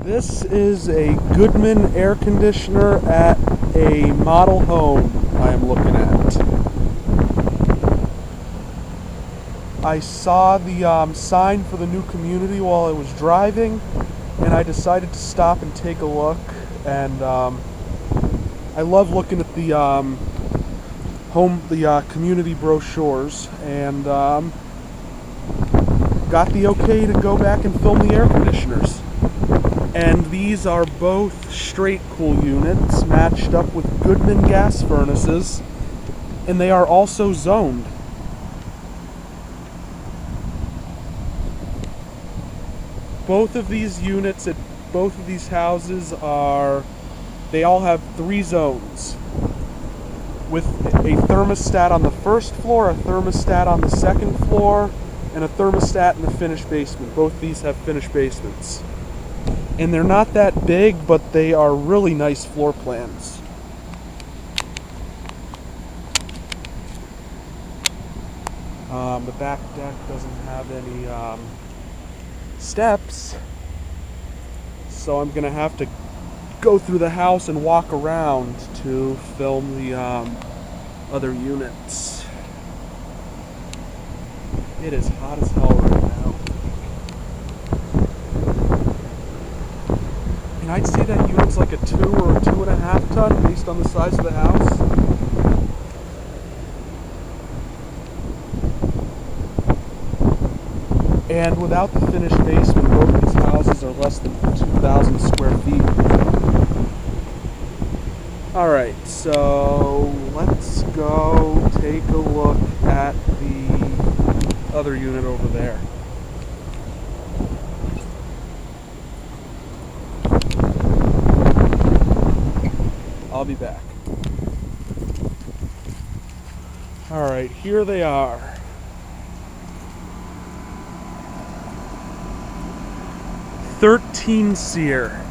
This is a Goodman air conditioner at a model home I am looking at. I saw the sign for the new community while I was driving, and I decided to stop and take a look. And I love looking at the community brochures, and got the okay to go back and film the air conditioners. And these are both straight cool units matched up with Goodman gas furnaces, and they are also zoned. Both of these units at both of these houses they all have 3 zones, with a thermostat on the first floor, a thermostat on the second floor, and a thermostat in the finished basement. Both these have finished basements. And they're not that big, but they are really nice floor plans. The back deck doesn't have any steps, so I'm gonna have to go through the house and walk around to film the other units. It is hot as hell right now. And I'd say that unit's like a 2 or a 2.5 ton based on the size of the house. And without the finished basement, both of these houses are less than 2,000 square feet. Alright, so let's go take a look at the other unit over there. I'll be back. Alright, here they are. SEER.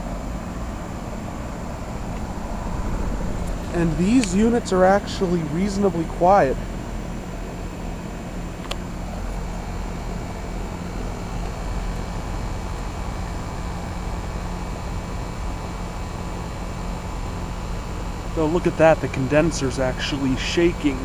And these units are actually reasonably quiet. So look at that, the condenser's actually shaking.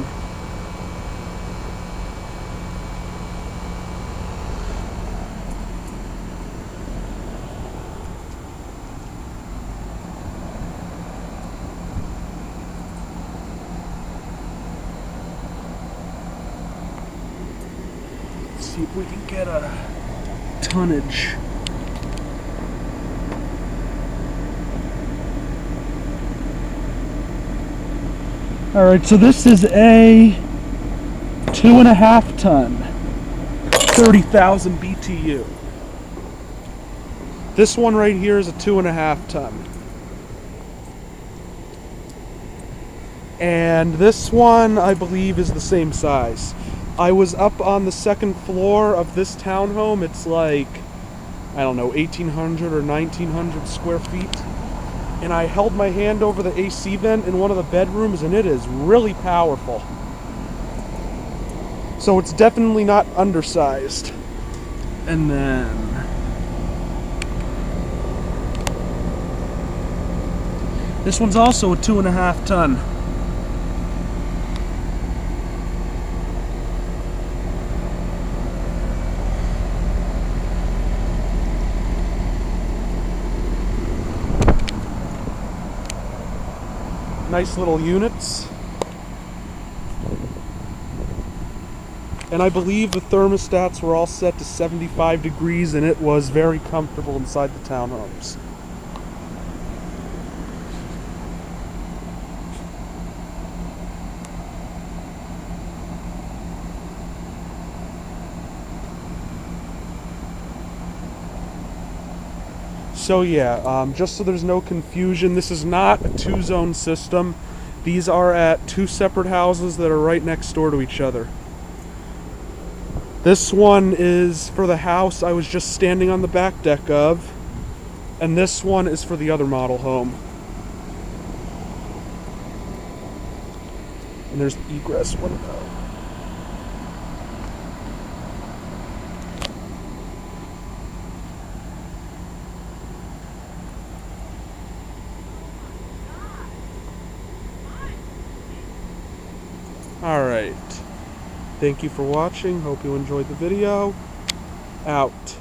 See if we can get a tonnage. Alright, so this is a 2.5 ton, 30,000 BTU. This one right here is a 2.5 ton. And this one, I believe, is the same size. I was up on the second floor of this townhome. It's like, I don't know, 1,800 or 1,900 square feet. And I held my hand over the AC vent in one of the bedrooms, and it is really powerful. So it's definitely not undersized. And then this one's also a 2.5 ton. Nice little units. And I believe the thermostats were all set to 75 degrees, and it was very comfortable inside the townhomes. So yeah, just so there's no confusion, this is not a 2-zone system. These are at 2 separate houses that are right next door to each other. This one is for the house I was just standing on the back deck of, and this one is for the other model home. And there's the egress window. Alright. Thank you for watching. Hope you enjoyed the video. Out.